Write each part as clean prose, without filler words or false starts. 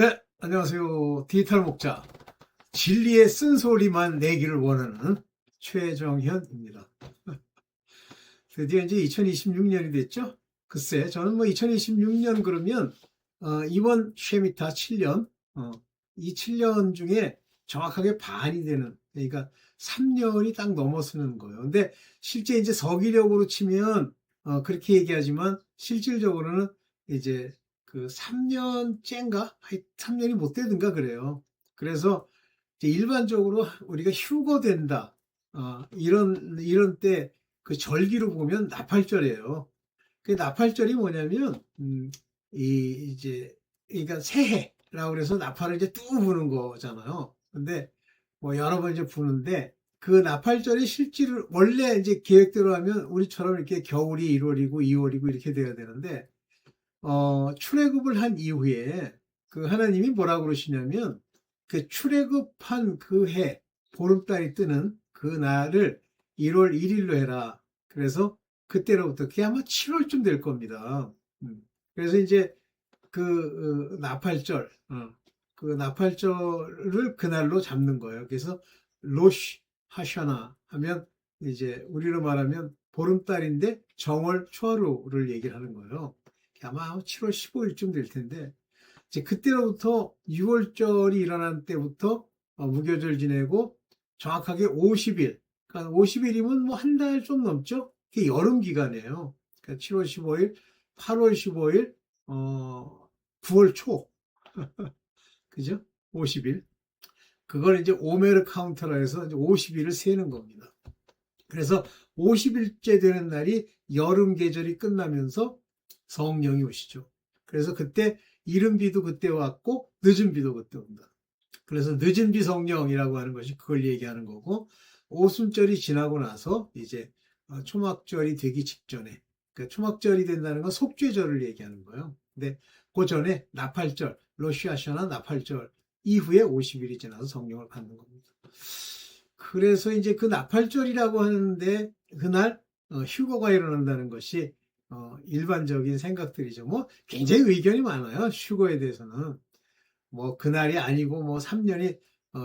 네, 안녕하세요. 디지털 목자. 진리의 쓴소리만 내기를 원하는 최정현입니다. 드디어 이제 2026년이 됐죠? 글쎄, 저는 뭐 2026년 그러면, 이번 쉐미타 7년, 이 7년 중에 정확하게 반이 되는, 그러니까 3년이 딱 넘어서는 거예요. 근데 실제 이제 서기력으로 치면, 그렇게 얘기하지만 실질적으로는 이제 그 3년째인가? 3년이 못 되든가 그래요. 그래서 이제 일반적으로 우리가 휴거된다. 이런 때 그 절기로 보면 나팔절이에요. 그 나팔절이 뭐냐면, 이제, 그러니까 새해라고 그래서 나팔을 이제 뚝 부는 거잖아요. 근데 뭐 여러 번 이제 부는데 그 나팔절이 실제로 원래 이제 계획대로 하면 우리처럼 이렇게 겨울이 1월이고 2월이고 이렇게 돼야 되는데, 출애굽을 한 이후에 그 하나님이 뭐라고 그러시냐면 그 출애굽한 그 해, 보름달이 뜨는 그 날을 1월 1일로 해라. 그래서 그때로부터 그게 아마 7월쯤 될 겁니다. 그래서 이제 그 나팔절, 그 나팔절을 그날로 잡는 거예요. 그래서 로시 하샤나 하면 이제 우리로 말하면 보름달인데 정월 초하루를 얘기를 하는 거예요. 아마 7월 15일쯤 될 텐데 이제 그때로부터 6월절이 일어난 때부터 무교절 지내고 정확하게 50일, 그러니까 50일이면 뭐 한 달 좀 넘죠? 그게 여름 기간이에요. 그러니까 7월 15일, 8월 15일, 9월 초, 그죠? 50일. 그걸 이제 오메르 카운터라 해서 이제 50일을 세는 겁니다. 그래서 50일째 되는 날이 여름 계절이 끝나면서 성령이 오시죠. 그래서 그때 이른 비도 그때 왔고 늦은 비도 그때 온다. 그래서 늦은 비 성령이라고 하는 것이 그걸 얘기하는 거고, 오순절이 지나고 나서 이제 초막절이 되기 직전에, 그러니까 초막절이 된다는 건 속죄절을 얘기하는 거예요. 근데 그 전에 나팔절, 로시아샤나 나팔절 이후에 50일이 지나서 성령을 받는 겁니다. 그래서 이제 그 나팔절이라고 하는데 그날 휴거가 일어난다는 것이 일반적인 생각들이죠. 뭐 굉장히 의견이 많아요. 휴거에 대해서는. 뭐 그날이 아니고 뭐 3년이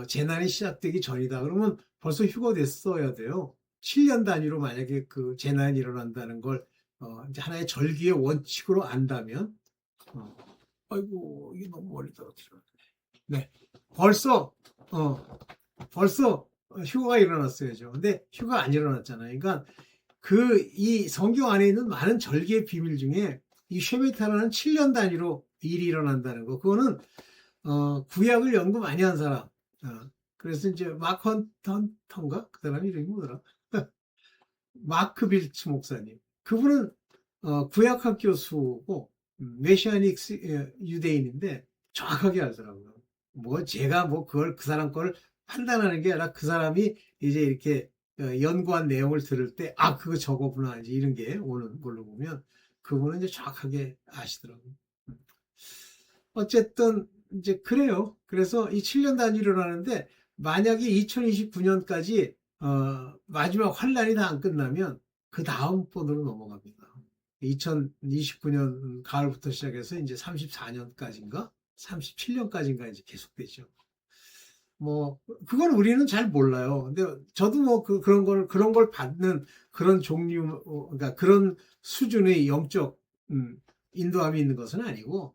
재난이 시작되기 전이다. 그러면 벌써 휴거됐어야 돼요. 7년 단위로 만약에 그 재난이 일어난다는 걸 이제 하나의 절기의 원칙으로 안다면 어, 아이고 이게 너무 멀리 떨어뜨렸네. 네. 벌써 벌써 휴거가 일어났어야죠. 근데 휴거가 안 일어났잖아요. 그러니까 그 이 성경 안에 있는 많은 절기의 비밀 중에 이 쉐미타라는 7년 단위로 일이 일어난다는 거. 그거는 구약을 연구 많이 한 사람. 그래서 이제 마크 헌터인가? 그 사람 이름이 뭐더라? 마크 빌츠 목사님. 그분은 구약학 교수고 메시아닉 유대인인데 정확하게 알더라고요. 뭐 제가 뭐 그걸 그 사람 걸 판단하는 게 아니라 그 사람이 이제 이렇게 연구한 내용을 들을 때 아 그거 저거구나 이제 이런 게 오는 걸로 보면 그분은 이제 정확하게 아시더라고요. 어쨌든 이제 그래요. 그래서 이 7년 단위로 하는데 만약에 2029년까지 마지막 환란이 다 안 끝나면 그 다음 번으로 넘어갑니다. 2029년 가을부터 시작해서 이제 34년까지인가 37년까지인가 이제 계속되죠. 뭐 그건 우리는 잘 몰라요. 근데 저도 뭐 그런 걸 받는 그런 종류 그러니까 그런 수준의 영적 인도함이 있는 것은 아니고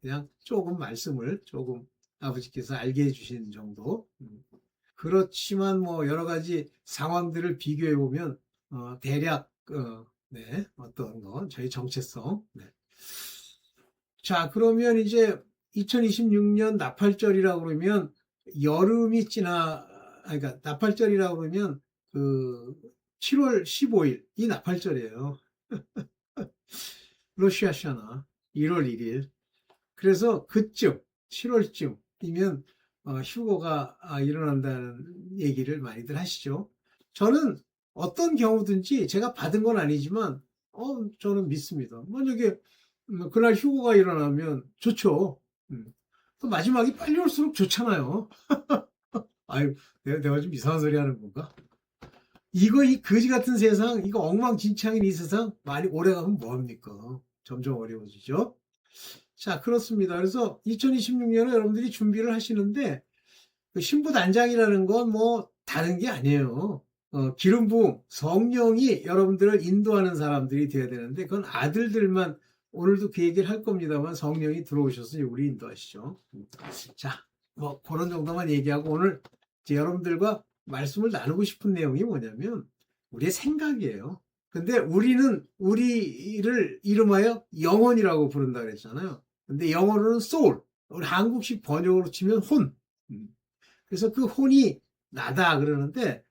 그냥 조금 말씀을 조금 아버지께서 알게 해주신 정도. 그렇지만 뭐 여러 가지 상황들을 비교해 보면 대략 네, 어떤 거 저희 정체성. 네. 자 그러면 이제 2026년 나팔절이라고 그러면 여름이 그러니까 나팔절이라고 그러면 그 7월 15일 이 나팔절이에요. 로시아샤나 1월 1일. 그래서 그쯤 7월쯤이면 휴거가 일어난다는 얘기를 많이들 하시죠. 저는 어떤 경우든지 제가 받은 건 아니지만 저는 믿습니다. 만약에 그날 휴거가 일어나면 좋죠. 또 마지막이 빨리 올수록 좋잖아요. 아유, 내가 좀 이상한 소리 하는 건가? 이 거지 같은 세상, 이거 엉망진창인 이 세상, 많이 오래 가면 뭐합니까? 점점 어려워지죠? 자, 그렇습니다. 그래서 2026년에 여러분들이 준비를 하시는데, 그 신부단장이라는 건 뭐 다른 게 아니에요. 기름 부음, 성령이 여러분들을 인도하는 사람들이 돼야 되는데, 그건 아들들만, 오늘도 그 얘기를 할 겁니다만, 성령이 들어오셔서 우리 인도하시죠. 자, 뭐 그런 정도만 얘기하고, 오늘 이제 여러분들과 말씀을 나누고 싶은 내용이 뭐냐면, 우리의 생각이에요. 근데 우리는 우리를 이름하여 영혼이라고 부른다 그랬잖아요. 근데 영어로는 soul, 우리 한국식 번역으로 치면 혼. 그래서 그 혼이 나다 그러는데,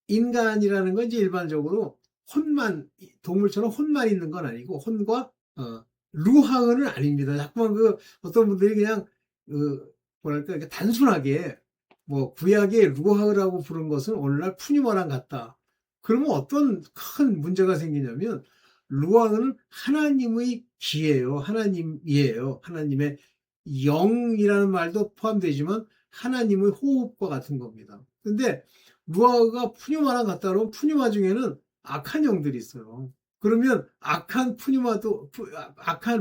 인간이라는 건 이제 일반적으로 혼만, 동물처럼 혼만 있는 건 아니고, 혼과, 루하은은 아닙니다. 자꾸만 어떤 분들이 그냥, 뭐랄까, 단순하게, 뭐, 구약의 루하으라고 부른 것은 오늘날 푸니머랑 같다. 그러면 어떤 큰 문제가 생기냐면, 루아는 하나님의 기예요. 하나님이에요. 하나님의 영이라는 말도 포함되지만 하나님의 호흡과 같은 겁니다. 근데 루아가 푸뉴마랑 같다 그러면 푸뉴마 중에는 악한 영들이 있어요. 그러면 악한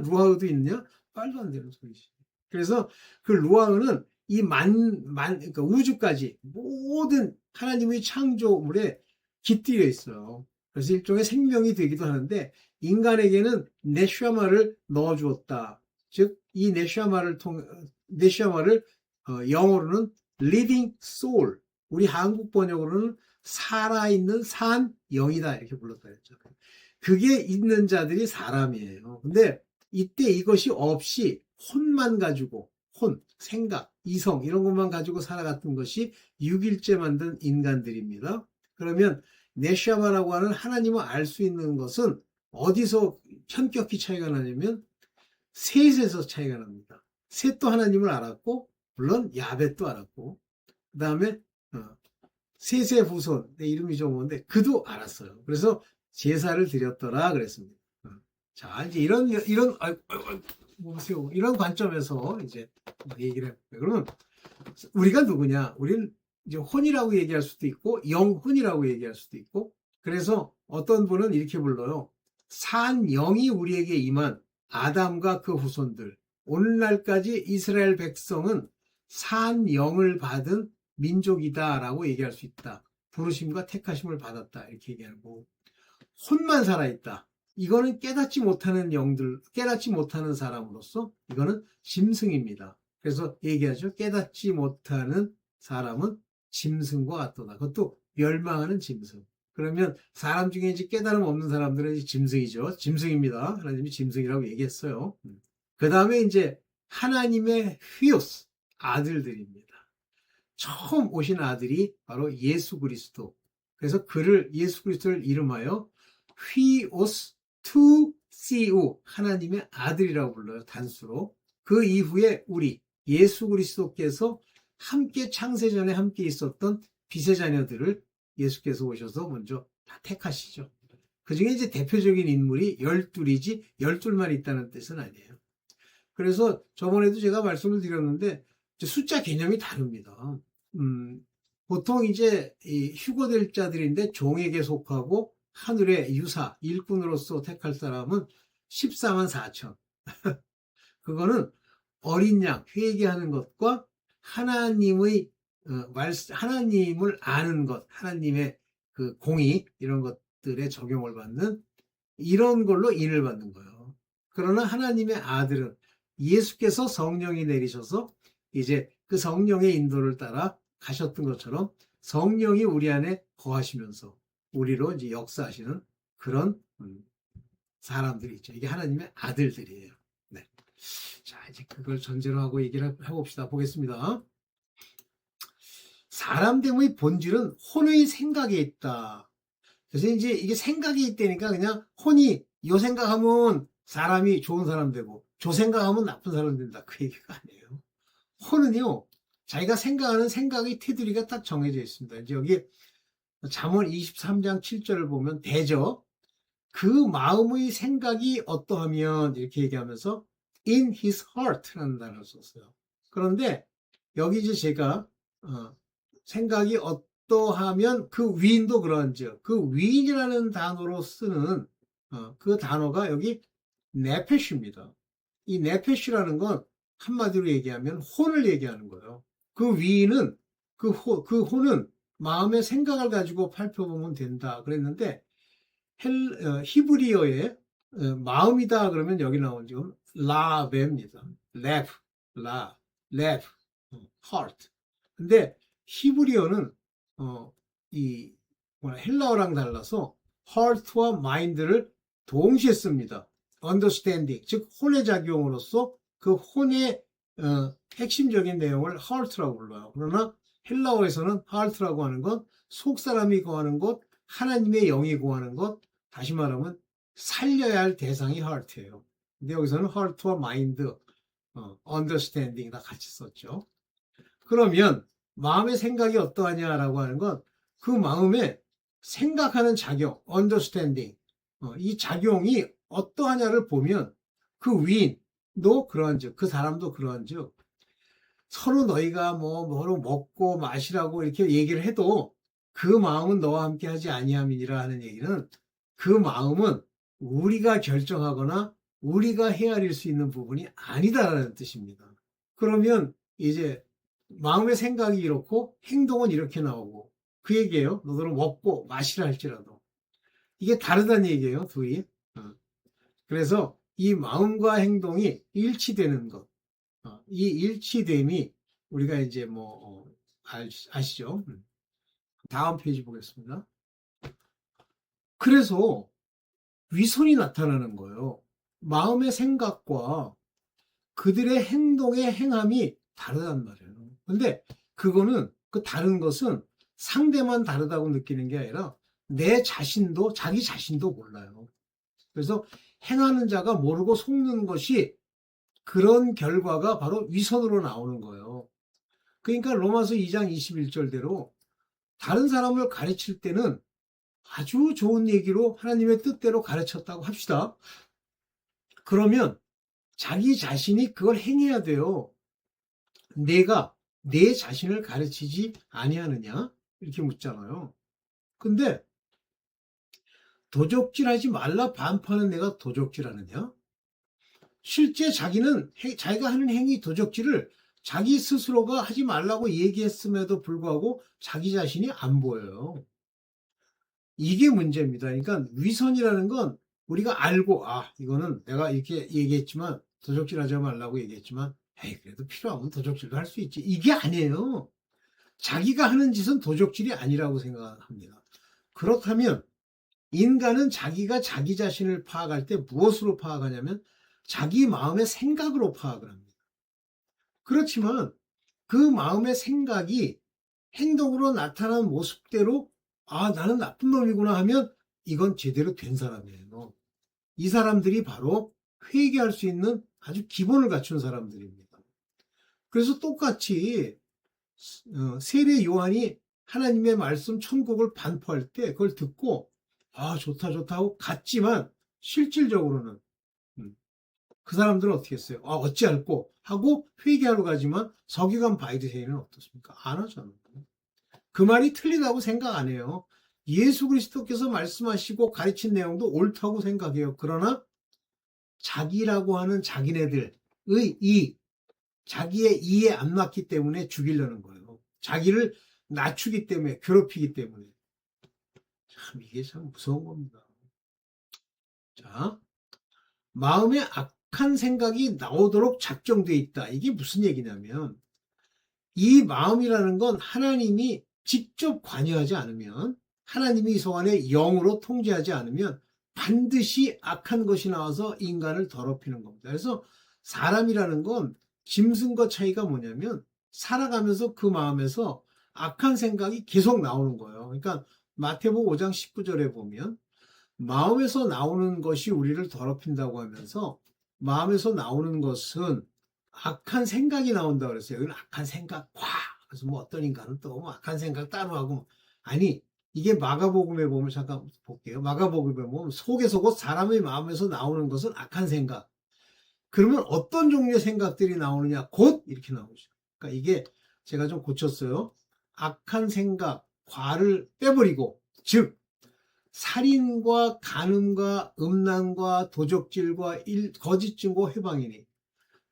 루아도 있느냐? 말도 안 되는 소리지. 그래서 그 루아는 이 그러니까 우주까지 모든 하나님의 창조물에 깃들여 있어요. 그래서 일종의 생명이 되기도 하는데 인간에게는 네슈아마를 넣어주었다. 즉, 이 네슈아마를 영어로는 living soul, 우리 한국 번역으로는 살아있는 산 영이다 이렇게 불렀다 했죠. 그게 있는 자들이 사람이에요. 근데 이때 이것이 없이 혼만 가지고 생각, 이성 이런 것만 가지고 살아갔던 것이 6일째 만든 인간들입니다. 그러면 네샤마라고 하는 하나님을 알 수 있는 것은 어디서 현격히 차이가 나냐면 셋에서 차이가 납니다. 셋도 하나님을 알았고 물론 야벳도 알았고 그 다음에 셋의 후손, 내 이름이 좀 오는데 그도 알았어요. 그래서 제사를 드렸더라 그랬습니다. 자, 이제 이런 이런 관점에서 이제 얘기를 해볼게요. 그러면 우리가 누구냐? 우리는 이제 혼이라고 얘기할 수도 있고 영혼이라고 얘기할 수도 있고, 그래서 어떤 분은 이렇게 불러요. 산 영이 우리에게 임한 아담과 그 후손들. 오늘날까지 이스라엘 백성은 산 영을 받은 민족이다라고 얘기할 수 있다. 부르심과 택하심을 받았다 이렇게 얘기하고, 혼만 살아있다. 이거는 깨닫지 못하는 영들, 깨닫지 못하는 사람으로서 이거는 짐승입니다. 그래서 얘기하죠. 깨닫지 못하는 사람은 짐승과 같도다. 그것도 멸망하는 짐승. 그러면 사람 중에 이제 깨달음 없는 사람들은 이제 짐승이죠. 짐승입니다. 하나님이 짐승이라고 얘기했어요. 그 다음에 이제 하나님의 휘오스, 아들들입니다. 처음 오신 아들이 바로 예수 그리스도. 그래서 예수 그리스도를 이름하여 휘오스 투시우, 하나님의 아들이라고 불러요. 단수로. 그 이후에 우리 예수 그리스도께서 함께 창세전에 함께 있었던 빛의 자녀들을 예수께서 오셔서 먼저 다 택하시죠. 그 중에 이제 대표적인 인물이 12이지 12만 있다는 뜻은 아니에요. 그래서 저번에도 제가 말씀을 드렸는데 숫자 개념이 다릅니다. 보통 이제 휴거될 자들인데 종에게 속하고 하늘의 유사, 일꾼으로서 택할 사람은 14만 4천. 그거는 어린 양, 회개하는 것과 하나님을 아는 것, 하나님의 그 공의, 이런 것들에 적용을 받는 이런 걸로 인을 받는 거예요. 그러나 하나님의 아들은 예수께서 성령이 내리셔서 이제 그 성령의 인도를 따라 가셨던 것처럼 성령이 우리 안에 거하시면서 우리로 이제 역사하시는 그런 사람들이 있죠. 이게 하나님의 아들들이에요. 네. 자, 이제 그걸 전제로 하고 얘기를 해봅시다. 보겠습니다. 사람됨의 본질은 혼의 생각에 있다. 그래서 이제 이게 생각이 있다니까 그냥 혼이 요 생각하면 사람이 좋은 사람 되고 저 생각하면 나쁜 사람 된다. 그 얘기가 아니에요. 혼은요, 자기가 생각하는 생각의 테두리가 딱 정해져 있습니다. 이제 여기 잠언 23장 7절을 보면 대저 그 마음의 생각이 어떠하면 이렇게 얘기하면서 in his heart라는 단어를 썼어요. 그런데 여기 이제 제가 생각이 어떠하면 그 위인도 그런지요. 그 위인이라는 단어로 쓰는 그 단어가 여기 네페시입니다. 이 네페시라는 건 한마디로 얘기하면 혼을 얘기하는 거예요. 그 위는 그 혼은 마음의 생각을 가지고 살펴보면 된다 그랬는데 히브리어에 마음이다 그러면 여기 나온 지금 라베입니다. 레프, 레프, heart. 근데 히브리어는 이 헬라어랑 달라서 heart와 mind를 동시에 씁니다. understanding, 즉 혼의 작용으로서 그 혼의 핵심적인 내용을 heart라고 불러요. 그러나 헬라어에서는 heart라고 하는 건 속사람이 거하는 것, 하나님의 영이 거하는 것, 다시 말하면 살려야 할 대상이 heart예요. 근데 여기서는 heart와 mind, understanding 다 같이 썼죠. 그러면 마음의 생각이 어떠하냐라고 하는 건 그 마음에 생각하는 작용, understanding, 이 작용이 어떠하냐를 보면 그 위인도 그러한즉, 그 사람도 그러한즉 서로 너희가 뭐로 먹고 마시라고 이렇게 얘기를 해도 그 마음은 너와 함께 하지 아니함이니라 하는 얘기는 그 마음은 우리가 결정하거나 우리가 헤아릴 수 있는 부분이 아니다라는 뜻입니다. 그러면 이제 마음의 생각이 이렇고 행동은 이렇게 나오고 그 얘기예요. 너희는 먹고 마시라 할지라도 이게 다르다는 얘기예요. 둘이. 그래서 이 마음과 행동이 일치되는 것, 이 일치됨이 우리가 이제 아시죠? 다음 페이지 보겠습니다. 그래서 위선이 나타나는 거예요. 마음의 생각과 그들의 행동의 행함이 다르단 말이에요. 근데 그거는 그 다른 것은 상대만 다르다고 느끼는 게 아니라 내 자신도 자기 자신도 몰라요. 그래서 행하는 자가 모르고 속는 것이 그런 결과가 바로 위선으로 나오는 거예요. 그러니까 로마서 2장 21절대로 다른 사람을 가르칠 때는 아주 좋은 얘기로 하나님의 뜻대로 가르쳤다고 합시다. 그러면 자기 자신이 그걸 행해야 돼요. 내가 내 자신을 가르치지 아니하느냐? 이렇게 묻잖아요. 근데 도적질하지 말라 반포하는 내가 도적질하느냐? 실제 자기가 하는 행위 도적질을 자기 스스로가 하지 말라고 얘기했음에도 불구하고 자기 자신이 안 보여요. 이게 문제입니다. 그러니까 위선이라는 건 우리가 알고 이거는 내가 이렇게 얘기했지만 도적질하지 말라고 얘기했지만 에이 그래도 필요하면 도적질도 할 수 있지. 이게 아니에요. 자기가 하는 짓은 도적질이 아니라고 생각합니다. 그렇다면 인간은 자기가 자기 자신을 파악할 때 무엇으로 파악하냐면 자기 마음의 생각으로 파악을 합니다. 그렇지만 그 마음의 생각이 행동으로 나타나는 모습대로 나는 나쁜 놈이구나 하면 이건 제대로 된 사람이에요. 이 사람들이 바로 회개할 수 있는 아주 기본을 갖춘 사람들입니다. 그래서 똑같이 세례 요한이 하나님의 말씀 천국을 반포할 때 그걸 듣고 좋다 하고 갔지만 실질적으로는 그 사람들은 어떻게 했어요? 어찌할꼬 하고 회개하러 가지만 서기관 바리새인은 어떻습니까? 안 하잖아요. 그 말이 틀리다고 생각 안 해요. 예수 그리스도께서 말씀하시고 가르친 내용도 옳다고 생각해요. 그러나 자기라고 하는 자기네들의 자기의 이에 안 맞기 때문에 죽이려는 거예요. 자기를 낮추기 때문에, 괴롭히기 때문에. 참 이게 참 무서운 겁니다. 자, 마음에 악한 생각이 나오도록 작정돼 있다. 이게 무슨 얘기냐면 이 마음이라는 건 하나님이 직접 관여하지 않으면, 하나님이 소환의 영으로 통제하지 않으면 반드시 악한 것이 나와서 인간을 더럽히는 겁니다. 그래서 사람이라는 건 짐승과 차이가 뭐냐면 살아가면서 그 마음에서 악한 생각이 계속 나오는 거예요. 그러니까 마태복음 5장 19절에 보면 마음에서 나오는 것이 우리를 더럽힌다고 하면서 마음에서 나오는 것은 악한 생각이 나온다고 그랬어요. 여기는 악한 생각과 그래서 어떤 인간은 또 악한 생각 따로 하고 아니 이게 마가복음에 보면 잠깐 볼게요. 마가복음에 보면 속에서 곧 사람의 마음에서 나오는 것은 악한 생각. 그러면 어떤 종류의 생각들이 나오느냐? 곧 이렇게 나오죠. 그러니까 이게 제가 좀 고쳤어요. 악한 생각, 과를 빼버리고 즉 살인과 간음과 음란과 도적질과 거짓 증거 회방이니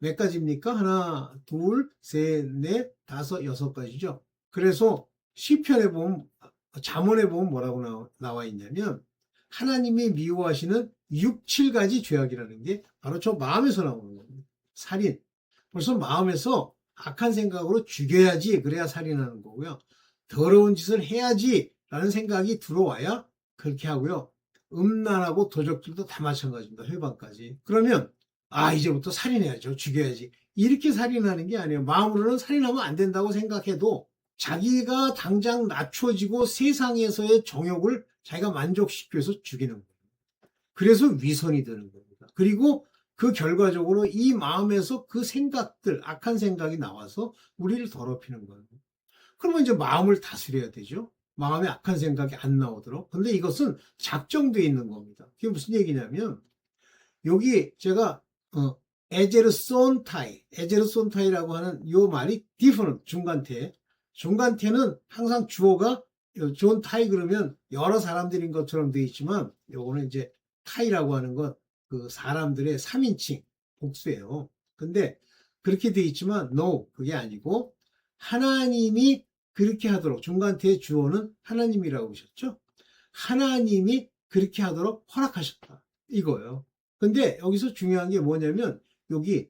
몇 가지입니까? 하나, 둘, 셋, 넷, 다섯, 여섯 가지죠. 그래서 시편에 보면, 잠언에 보면 뭐라고 나와 있냐면 하나님이 미워하시는 6, 7가지 죄악이라는 게 바로 저 마음에서 나오는 겁니다. 살인. 벌써 마음에서 악한 생각으로 죽여야지 그래야 살인하는 거고요. 더러운 짓을 해야지 라는 생각이 들어와야 그렇게 하고요. 음란하고 도적질도 다 마찬가지입니다. 회방까지. 그러면 이제부터 살인해야죠. 죽여야지. 이렇게 살인하는 게 아니에요. 마음으로는 살인하면 안 된다고 생각해도 자기가 당장 낮춰지고 세상에서의 정욕을 자기가 만족시키기 위해서 죽이는 거예요. 그래서 위선이 되는 겁니다. 그리고 그 결과적으로 이 마음에서 그 생각들, 악한 생각이 나와서 우리를 더럽히는 거예요. 그러면 이제 마음을 다스려야 되죠. 마음에 악한 생각이 안 나오도록. 근데 이것은 작정되어 있는 겁니다. 그게 무슨 얘기냐면 여기 제가 에제르손타이라고 하는 요 말이 different 중간태는 항상 주어가 존 타이 그러면 여러 사람들인 것처럼 되어 있지만 요거는 이제 타이라고 하는 건 그 사람들의 3인칭 복수예요. 근데 그렇게 되어 있지만 no 그게 아니고 하나님이 그렇게 하도록 중간태의 주어는 하나님이라고 하셨죠. 하나님이 그렇게 하도록 허락하셨다 이거예요. 근데 여기서 중요한 게 뭐냐면 여기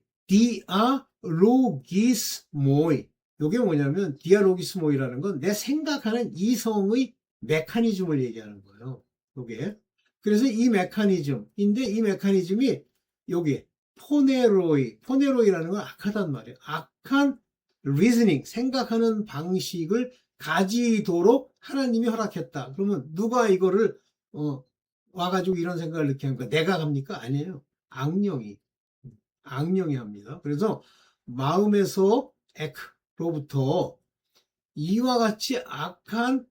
디아로기스모이 이게 뭐냐면 디아로기스모이라는 건 내 생각하는 이성의 메커니즘을 얘기하는 거예요. 요게 그래서 이 메커니즘인데 이 메커니즘이 요게 포네로이라는 건 악하단 말이에요. 악한 리즈닝 생각하는 방식을 가지도록 하나님이 허락했다. 그러면 누가 이거를 와가지고 이런 생각을 느끼 합니까? 내가 합니까? 아니에요. 악령이 합니다. 그래서 마음에서 액로부터 이와 같이 악한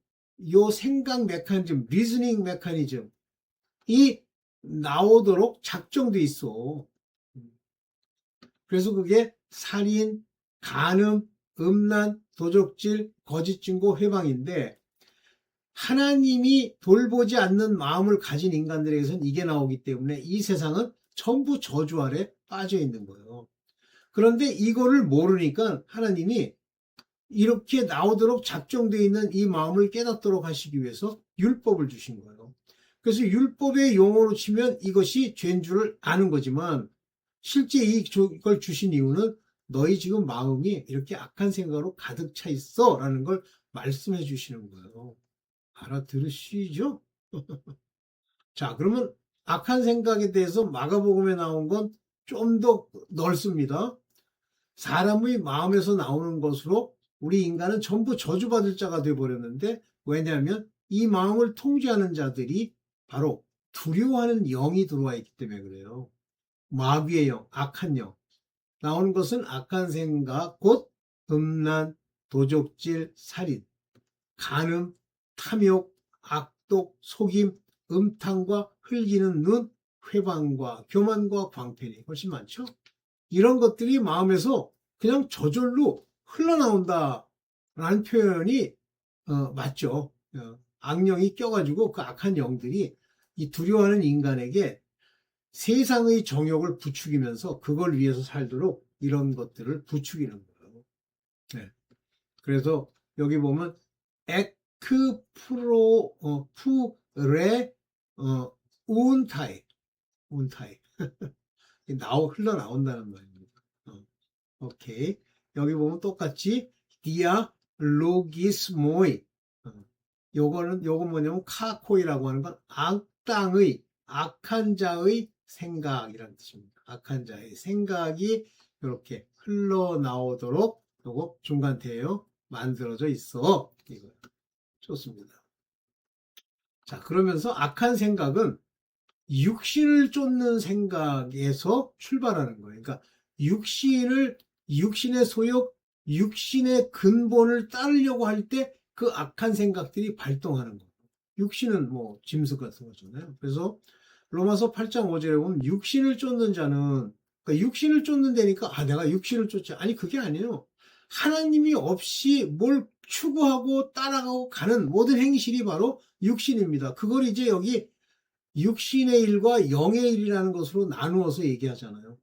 요 생각 메커니즘, 리즈닝 메커니즘이 나오도록 작정돼 있어. 그래서 그게 살인, 간음, 음란, 도적질, 거짓 증거, 회방인데 하나님이 돌보지 않는 마음을 가진 인간들에게서는 이게 나오기 때문에 이 세상은 전부 저주 아래 빠져 있는 거예요. 그런데 이거를 모르니까 하나님이 이렇게 나오도록 작정되어 있는 이 마음을 깨닫도록 하시기 위해서 율법을 주신 거예요. 그래서 율법의 용어로 치면 이것이 죄인 줄을 아는 거지만 실제 이걸 주신 이유는 너희 지금 마음이 이렇게 악한 생각으로 가득 차 있어 라는 걸 말씀해 주시는 거예요. 알아들으시죠? 자, 그러면 악한 생각에 대해서 마가복음에 나온 건 좀 더 넓습니다. 사람의 마음에서 나오는 것으로 우리 인간은 전부 저주받을 자가 되어버렸는데 왜냐하면 이 마음을 통제하는 자들이 바로 두려워하는 영이 들어와 있기 때문에 그래요. 마귀의 영, 악한 영. 나오는 것은 악한 생각, 곧 음란, 도적질, 살인, 간음, 탐욕, 악독, 속임, 음탕과 흘기는 눈, 회방과 교만과 광팬이 훨씬 많죠. 이런 것들이 마음에서 그냥 저절로 흘러나온다라는 표현이 맞죠. 악령이 껴가지고 그 악한 영들이 이 두려워하는 인간에게 세상의 정욕을 부추기면서 그걸 위해서 살도록 이런 것들을 부추기는 거예요. 네. 그래서 여기 보면 에크프로 푸레 운타이 흘러나온다는 말입니다. 오케이. 여기 보면 똑같이 디아로기스모이 요건 뭐냐면 카코이라고 하는 건 악한 자의 생각이라는 뜻입니다. 악한 자의 생각이 이렇게 흘러나오도록 요거 중간태예요. 만들어져 있어. 이거 좋습니다. 자, 그러면서 악한 생각은 육신을 쫓는 생각에서 출발하는 거예요. 그러니까 육신의 소욕, 육신의 근본을 따르려고 할 때 그 악한 생각들이 발동하는 거예요. 육신은 뭐 짐승 같은 거잖아요. 그래서 로마서 8장 5절에 보면 육신을 쫓는 자는 그러니까 육신을 쫓는다니까 내가 육신을 쫓지 아니 그게 아니에요. 하나님이 없이 뭘 추구하고 따라가고 가는 모든 행실이 바로 육신입니다. 그걸 이제 여기 육신의 일과 영의 일이라는 것으로 나누어서 얘기하잖아요.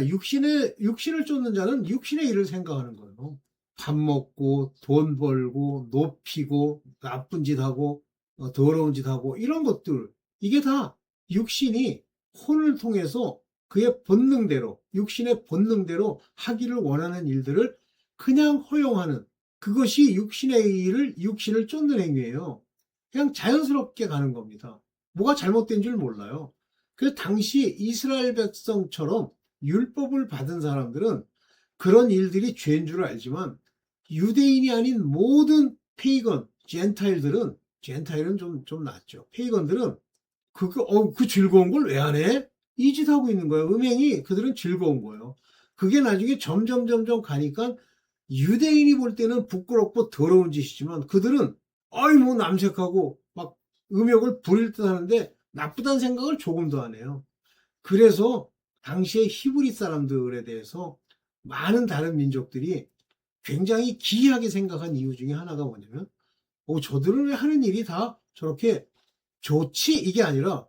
그러니까 육신을 쫓는 자는 육신의 일을 생각하는 거예요. 밥 먹고 돈 벌고 높이고 나쁜 짓 하고 더러운 짓 하고 이런 것들, 이게 다 육신이 혼을 통해서 그의 본능대로, 육신의 본능대로 하기를 원하는 일들을 그냥 허용하는, 그것이 육신을 쫓는 행위예요. 그냥 자연스럽게 가는 겁니다. 뭐가 잘못된 줄 몰라요. 그래서 당시 이스라엘 백성처럼 율법을 받은 사람들은 그런 일들이 죄인 줄 알지만, 유대인이 아닌 모든 페이건, 젠타일은 좀 낫죠. 페이건들은 그 즐거운 걸 왜 안 해? 이 짓 하고 있는 거예요. 음행이 그들은 즐거운 거예요. 그게 나중에 점점 가니까 유대인이 볼 때는 부끄럽고 더러운 짓이지만, 그들은 뭐 남색하고 막 음욕을 부릴 듯 하는데 나쁘다는 생각을 조금도 안 해요. 그래서 당시에 히브리 사람들에 대해서 많은 다른 민족들이 굉장히 기이하게 생각한 이유 중에 하나가 뭐냐면, 저들은 왜 하는 일이 다 저렇게 좋지? 이게 아니라,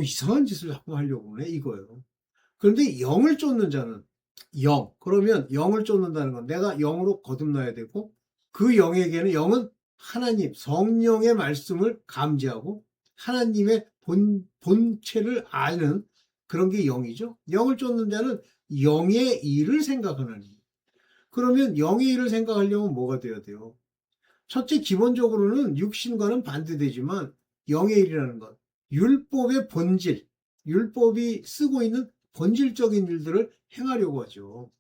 이상한 짓을 자꾸 하려고 하네, 이거예요. 그런데 영을 쫓는 자는, 그러면 영을 쫓는다는 건 내가 영으로 거듭나야 되고, 그 영에게는, 영은 하나님, 성령의 말씀을 감지하고, 하나님의 본체를 아는 그런 게 영이죠. 영을 쫓는 자는 영의 일을 생각하는. 그러면 영의 일을 생각하려면 뭐가 되어야 돼요? 첫째, 기본적으로는 육신과는 반대되지만 영의 일이라는 것, 율법의 본질, 율법이 쓰고 있는 본질적인 일들을 행하려고 하죠.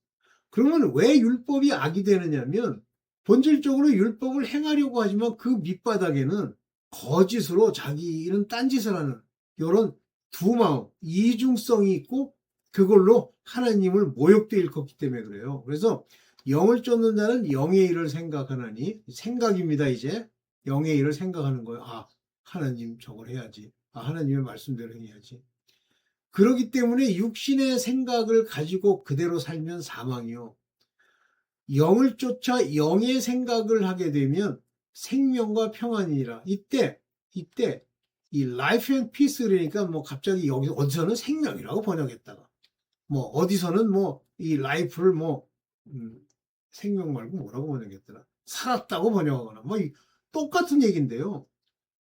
그러면 왜 율법이 악이 되느냐면, 본질적으로 율법을 행하려고 하지만 그 밑바닥에는 거짓으로 자기는 딴짓을 하는 이런 두 마음, 이중성이 있고, 그걸로 하나님을 모욕돼 일컫기 때문에 그래요. 그래서 영을 쫓는 자는 영의 일을 생각하나니, 생각입니다. 이제 영의 일을 생각하는 거예요. 하나님 저걸 해야지. 하나님의 말씀대로 해야지. 그렇기 때문에 육신의 생각을 가지고 그대로 살면 사망이요. 영을 쫓아 영의 생각을 하게 되면 생명과 평안이니라. 이때 이 life and peace, 그러니까 뭐 갑자기 여기서 어디서는 생명이라고 번역했다가, 뭐 어디서는 뭐 이 life를 생명 말고 뭐라고 번역했더라, 살았다고 번역하거나, 뭐 똑같은 얘기인데요.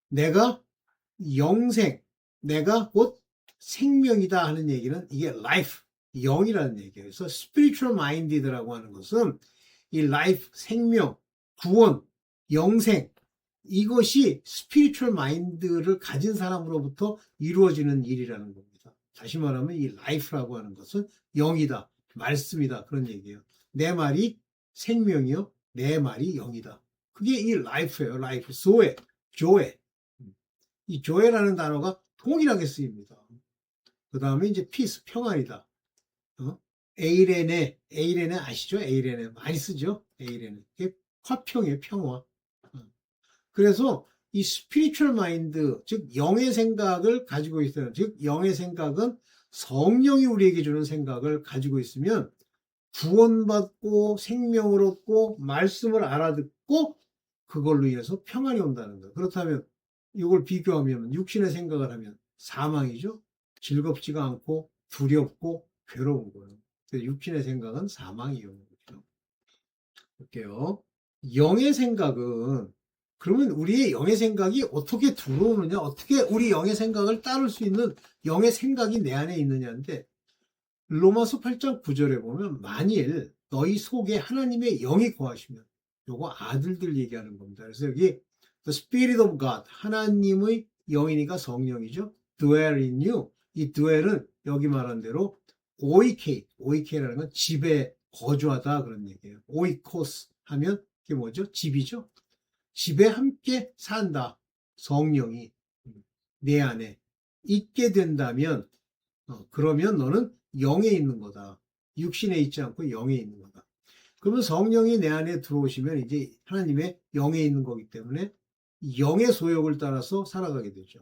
내가 영생, 내가 곧 생명이다 하는 얘기는 이게 life, 영이라는 얘기예요. 그래서 spiritual minded라고 하는 것은 이 life, 생명, 구원, 영생, 이것이 spiritual mind를 가진 사람으로부터 이루어지는 일이라는 겁니다. 다시 말하면 이 life라고 하는 것은 영이다, 말씀이다, 그런 얘기예요. 내 말이 생명이요, 내 말이 영이다. 그게 이 life예요. life, 조에. 이 조에라는 단어가 동일하게 쓰입니다. 그 다음에 이제 peace, 평안이다. 에이레네 아시죠? 에이레네 많이 쓰죠? 에이레네. 화평이에요, 평화. 그래서 이 스피리추얼 마인드, 즉 영의 생각을 가지고 있어요. 즉 영의 생각은 성령이 우리에게 주는 생각을 가지고 있으면 구원받고 생명을 얻고 말씀을 알아듣고 그걸로 인해서 평안이 온다는 거예요. 그렇다면 이걸 비교하면 육신의 생각을 하면 사망이죠. 즐겁지가 않고 두렵고 괴로운 거예요. 육신의 생각은 사망이에요. 볼게요. 영의 생각은, 그러면 우리의 영의 생각이 어떻게 들어오느냐, 어떻게 우리 영의 생각을 따를 수 있는 영의 생각이 내 안에 있느냐인데, 로마서 8장 9절에 보면 만일 너희 속에 하나님의 영이 거하시면, 요거 아들들 얘기하는 겁니다. 그래서 여기 The Spirit of God, 하나님의 영이니까 성령이죠. dwell in you. 이 dwell은 여기 말한 대로 오이케라는 건 집에 거주하다, 그런 얘기예요. 오이코스 하면 그게 뭐죠? 집이죠. 집에 함께 산다. 성령이 내 안에 있게 된다면, 그러면 너는 영에 있는 거다. 육신에 있지 않고 영에 있는 거다. 그러면 성령이 내 안에 들어오시면 이제 하나님의 영에 있는 거기 때문에 영의 소욕을 따라서 살아가게 되죠.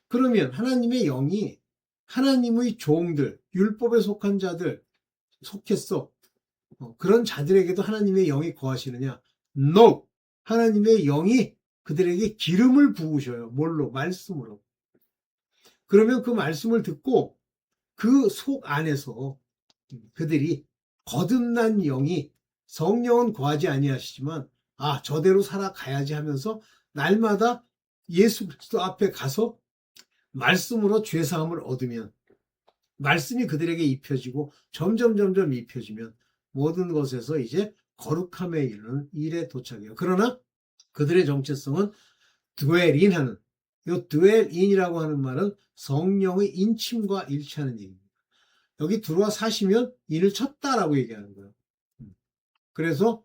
그러면 하나님의 영이 하나님의 종들, 율법에 속한 자들, 속했어. 그런 자들에게도 하나님의 영이 거하시느냐? No! 하나님의 영이 그들에게 기름을 부으셔요. 뭘로? 말씀으로. 그러면 그 말씀을 듣고 그 속 안에서 그들이 거듭난 영이 성령은 구하지 아니하시지만 저대로 살아가야지 하면서 날마다 예수 그리스도 앞에 가서 말씀으로 죄사함을 얻으면 말씀이 그들에게 입혀지고 점점 입혀지면 모든 것에서 이제 거룩함에 이르는 일에 도착해요. 그러나 그들의 정체성은 드웰인하는 이 드웰인이라고 하는 말은 성령의 인침과 일치하는 얘기입니다. 여기 들어와 사시면 인을 쳤다라고 얘기하는 거예요. 그래서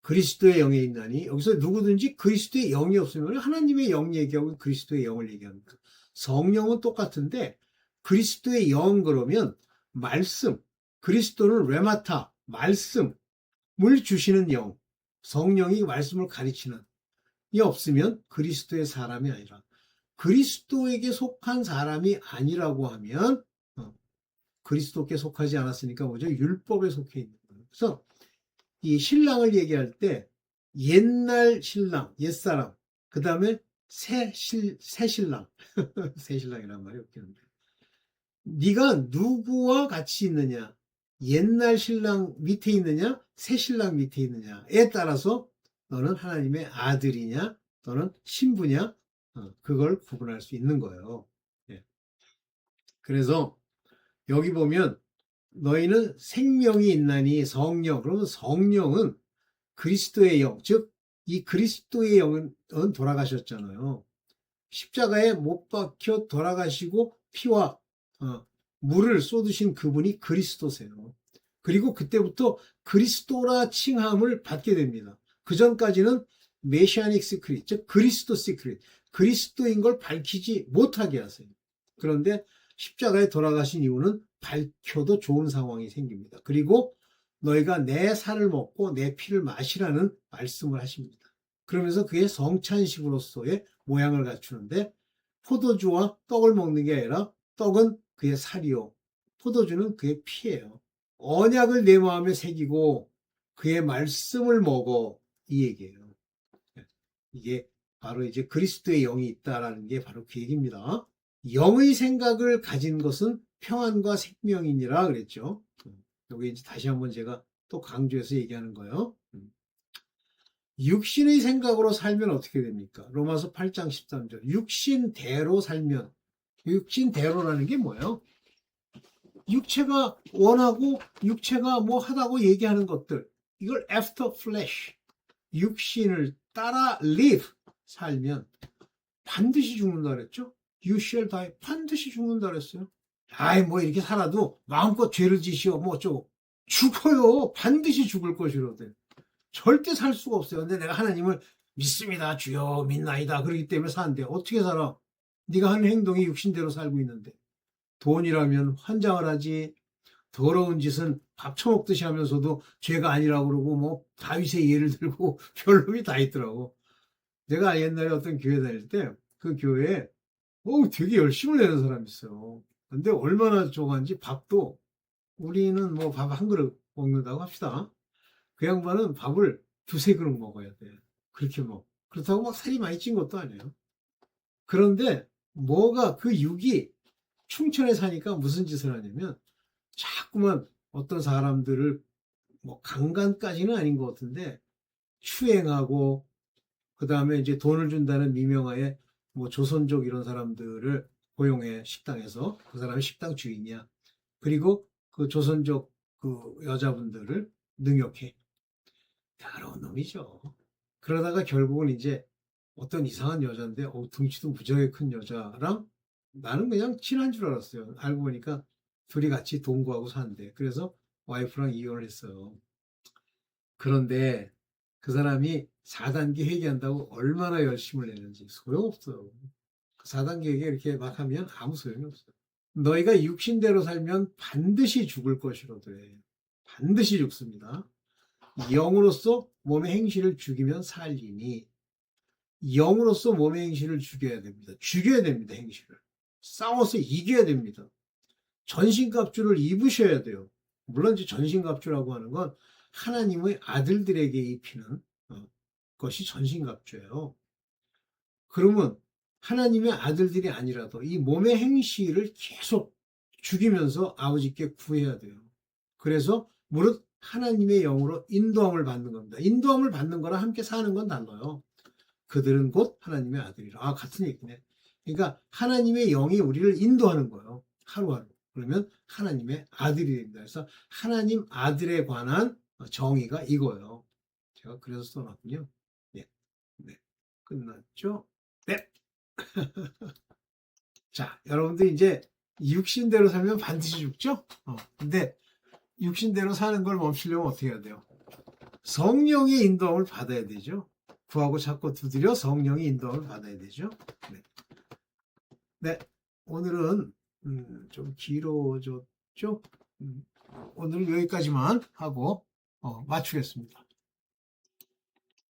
그리스도의 영에 있나니 여기서 누구든지 그리스도의 영이 없으면 하나님의 영 얘기하고 그리스도의 영을 얘기합니다. 성령은 똑같은데 그리스도의 영 그러면 말씀, 그리스도는 레마타, 말씀을 주시는 영, 성령이 말씀을 가르치는 이 없으면 그리스도의 사람이 아니라 그리스도에게 속한 사람이 아니라고 하면 그리스도께 속하지 않았으니까 뭐죠? 율법에 속해 있는 거예요. 그래서 이 신랑을 얘기할 때 옛날 신랑, 옛사람, 그 다음에 새 신랑, 새 신랑이란 말이 없겠는데 네가 누구와 같이 있느냐, 옛날 신랑 밑에 있느냐, 새 신랑 밑에 있느냐에 따라서 너는 하나님의 아들이냐, 너는 신부냐, 그걸 구분할 수 있는 거예요. 예. 그래서 여기 보면 너희는 생명이 있나니 성령, 그러면 성령은 그리스도의 영, 즉 이 그리스도의 영은 돌아가셨잖아요. 십자가에 못 박혀 돌아가시고 피와 물을 쏟으신 그분이 그리스도세요. 그리고 그때부터 그리스도라 칭함을 받게 됩니다. 그 전까지는 메시아닉 시크릿, 즉 그리스도 시크릿, 그리스도인 걸 밝히지 못하게 하세요. 그런데 십자가에 돌아가신 이유는 밝혀도 좋은 상황이 생깁니다. 그리고 너희가 내 살을 먹고 내 피를 마시라는 말씀을 하십니다. 그러면서 그게 성찬식으로서의 모양을 갖추는데 포도주와 떡을 먹는 게 아니라 떡은 그의 살이요 포도주는 그의 피예요. 언약을 내 마음에 새기고 그의 말씀을 먹어 이 얘기예요. 이게 바로 이제 그리스도의 영이 있다라는 게 바로 그 얘기입니다. 영의 생각을 가진 것은 평안과 생명이니라 그랬죠. 여기 이제 다시 한번 제가 또 강조해서 얘기하는 거예요. 육신의 생각으로 살면 어떻게 됩니까? 로마서 8장 13절. 육신대로 살면, 육신대로라는 게 뭐예요? 육체가 원하고 육체가 뭐 하다고 얘기하는 것들. 이걸 after flesh, 육신을 따라 live, 살면 반드시 죽는다 그랬죠? You shall die, 반드시 죽는다 그랬어요. 뭐 이렇게 살아도 마음껏 죄를 지시오, 뭐 어쩌고. 죽어요. 반드시 죽을 것이로되. 절대 살 수가 없어요. 근데 내가 하나님을 믿습니다. 주여 믿나이다. 그러기 때문에 사는데 어떻게 살아? 네가 하는 행동이 육신대로 살고 있는데. 돈이라면 환장을 하지. 더러운 짓은 밥 처먹듯이 하면서도 죄가 아니라고 그러고 뭐 다윗의 예를 들고 별놈이 다 있더라고. 내가 옛날에 어떤 교회 다닐 때 그 교회에 되게 열심을 내는 사람이 있어요. 근데 얼마나 좋아하는지 밥도 우리는 뭐 밥 한 그릇 먹는다고 합시다. 그 양반은 밥을 두세 그릇 먹어야 돼. 그렇게 그렇다고 막 살이 많이 찐 것도 아니에요. 그런데 뭐가 그 육이 충천에 사니까 무슨 짓을 하냐면 자꾸만 어떤 사람들을 강간까지는 아닌 것 같은데 추행하고 그 다음에 이제 돈을 준다는 미명하에 조선족 이런 사람들을 고용해 식당에서 그 사람이 식당 주인이야. 그리고 그 조선족 그 여자분들을 능욕해. 더러운 놈이죠. 그러다가 결국은 이제 어떤 이상한 여자인데 등치도 무지하게 큰 여자랑 나는 그냥 친한 줄 알았어요. 알고 보니까 둘이 같이 동거하고 사는데 그래서 와이프랑 이혼을 했어요. 그런데 그 사람이 4단계 회개한다고 얼마나 열심을 내는지 소용없어요. 그 4단계 회개 이렇게 막 하면 아무 소용이 없어요. 너희가 육신대로 살면 반드시 죽을 것이로되 반드시 죽습니다. 영으로서 몸의 행실을 죽이면 살리니 영으로서 몸의 행실을 죽여야 됩니다. 죽여야 됩니다. 행실을. 싸워서 이겨야 됩니다. 전신갑주를 입으셔야 돼요. 물론 이제 전신갑주라고 하는 건 하나님의 아들들에게 입히는 것이 전신갑주예요. 그러면 하나님의 아들들이 아니라도 이 몸의 행실을 계속 죽이면서 아버지께 구해야 돼요. 그래서 무릇 하나님의 영으로 인도함을 받는 겁니다. 인도함을 받는 거랑 함께 사는 건 달라요. 그들은 곧 하나님의 아들이라. 아, 같은 얘기네. 그러니까 하나님의 영이 우리를 인도하는 거예요. 하루하루. 그러면 하나님의 아들이 됩니다. 그래서 하나님 아들에 관한 정의가 이거예요. 제가 그래서 써놨군요. 네. 네. 끝났죠? 네. 자, 여러분들 이제 육신대로 살면 반드시 죽죠? 근데 육신대로 사는 걸 멈추려면 어떻게 해야 돼요? 성령의 인도함을 받아야 되죠. 구하고 찾고 두드려 성령의 인도함을 받아야 되죠. 네. 네. 오늘은 좀 길어졌죠? 오늘은 여기까지만 하고 마치겠습니다.